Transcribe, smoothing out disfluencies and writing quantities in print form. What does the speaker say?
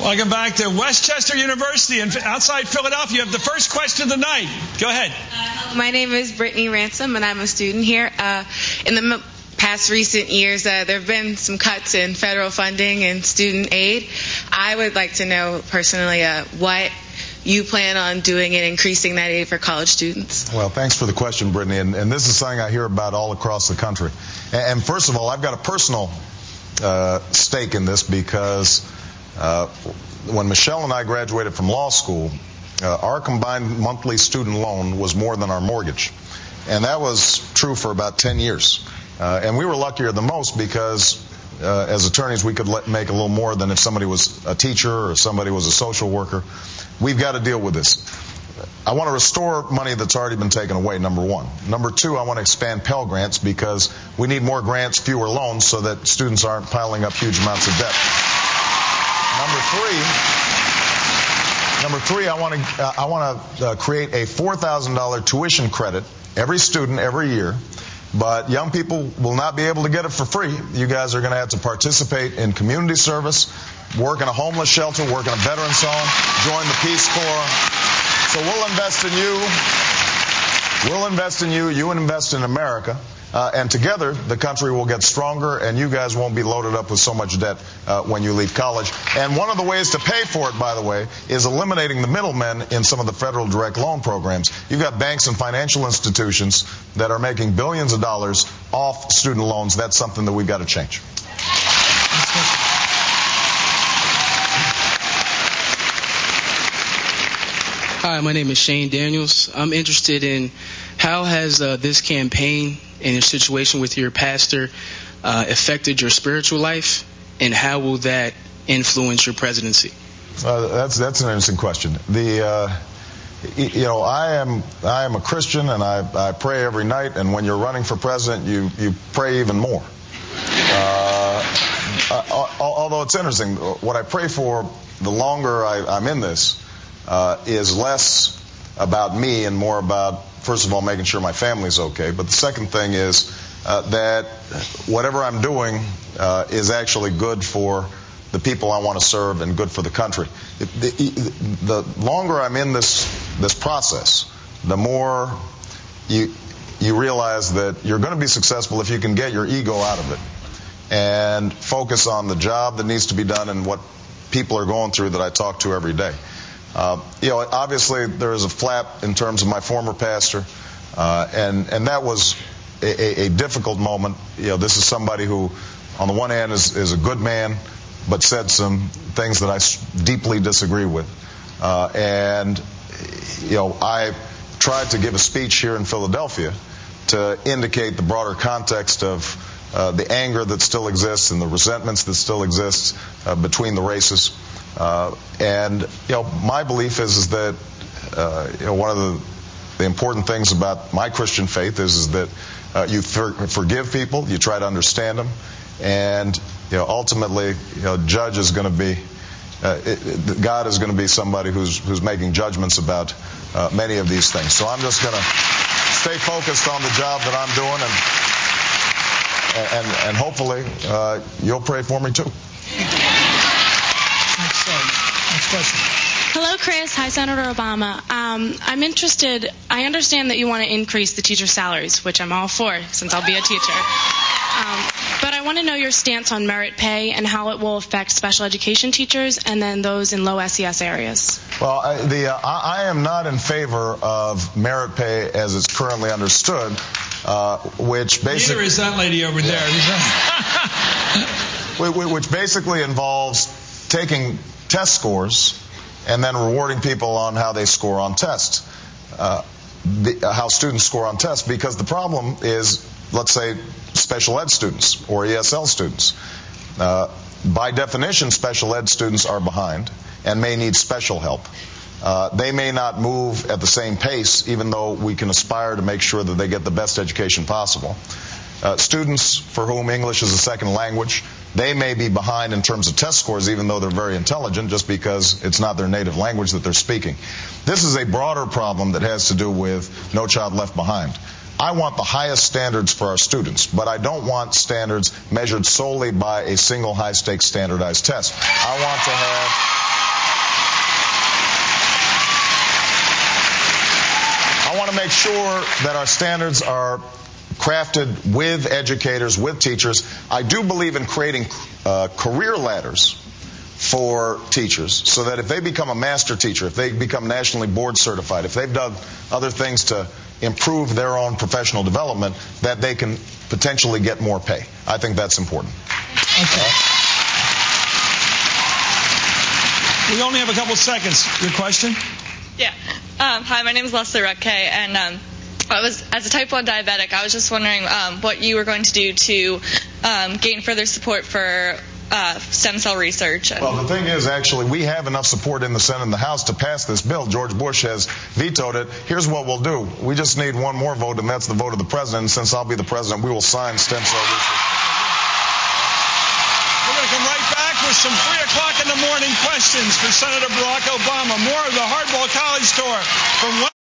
Welcome back to Westchester University outside Philadelphia. You have the first question of the night. Go ahead. My name is Brittany Ransom, and I'm a student here. In the past recent years, there have been some cuts in federal funding and student aid. I would like to know personally what you plan on doing in increasing that aid for college students. Well, thanks for the question, Brittany. And this is something I hear about all across the country. And first of all, I've got a personal stake in this because when Michelle and I graduated from law school, our combined monthly student loan was more than our mortgage. And that was true for about 10 years. And we were luckier than most because as attorneys we could make a little more than if somebody was a teacher or somebody was a social worker. We've got to deal with this. I want to restore money that's already been taken away, number one. Number two, I want to expand Pell Grants because we need more grants, fewer loans, so that students aren't piling up huge amounts of debt. Number three, I want to create a $4,000 tuition credit every student every year. But young people will not be able to get it for free. You guys are going to have to participate in community service, work in a homeless shelter, work in a veterans home, join the Peace Corps. So we'll invest in you. We'll invest in you. You invest in America. And together, the country will get stronger, and you guys won't be loaded up with so much debt when you leave college. And one of the ways to pay for it, by the way, is eliminating the middlemen in some of the federal direct loan programs. You've got banks and financial institutions that are making billions of dollars off student loans. That's something that we've got to change. Hi, my name is Shane Daniels. I'm interested in how has this campaign and your situation with your pastor affected your spiritual life, and how will that influence your presidency? That's an interesting question. I am a Christian, and I pray every night. And when you're running for president, you pray even more. Although it's interesting, what I pray for, the longer I'm in this, is less about me and more about, first of all, making sure my family's okay. But the second thing is that whatever I'm doing is actually good for the people I want to serve and good for the country. The longer I'm in this process, the more you realize that you're going to be successful if you can get your ego out of it and focus on the job that needs to be done and what people are going through that I talk to every day. Obviously there is a flap in terms of my former pastor, and that was a difficult moment. This is somebody who, on the one hand, is a good man, but said some things that I deeply disagree with. I tried to give a speech here in Philadelphia to indicate the broader context of the anger that still exists and the resentments that still exist between the races. My belief is that one of the important things about my Christian faith is that you forgive people, you try to understand them, and ultimately, judge is going to be God is going to be somebody who's making judgments about many of these things. So I'm just going to stay focused on the job that I'm doing, and hopefully you'll pray for me too. Next question. Hello, Chris. Hi, Senator Obama. I'm interested. I understand that you want to increase the teacher salaries, which I'm all for since I'll be a teacher. But I want to know your stance on merit pay and how it will affect special education teachers and then those in low SES areas. Well, I am not in favor of merit pay as it's currently understood, which basically... Neither is that lady over there. Which basically involves taking test scores and then rewarding people on how they score on tests, how students score on tests. Because the problem is, let's say, special ed students or ESL students. By definition, special ed students are behind and may need special help. They may not move at the same pace, even though we can aspire to make sure that they get the best education possible. Students for whom English is a second language, they may be behind in terms of test scores, even though they're very intelligent, just because it's not their native language that they're speaking. This is a broader problem that has to do with No Child Left Behind. I want the highest standards for our students, but I don't want standards measured solely by a single high-stakes standardized test. I want to have want to make sure that our standards are crafted with educators, with teachers. I do believe in creating career ladders for teachers so that if they become a master teacher, if they become nationally board certified, if they've done other things to improve their own professional development, that they can potentially get more pay. I think that's important. Okay. We only have a couple seconds. Your question? Yeah. Hi, my name is Leslie Rutkay, and as a type 1 diabetic, I was just wondering what you were going to do to gain further support for stem cell research. Well, the thing is, actually, we have enough support in the Senate and the House to pass this bill. George Bush has vetoed it. Here's what we'll do. We just need one more vote, and that's the vote of the president. And since I'll be the president, we will sign stem cell research. We're going to come right back with some 3 o'clock in the morning questions for Senator Barack Obama. More of the Hardball College Tour from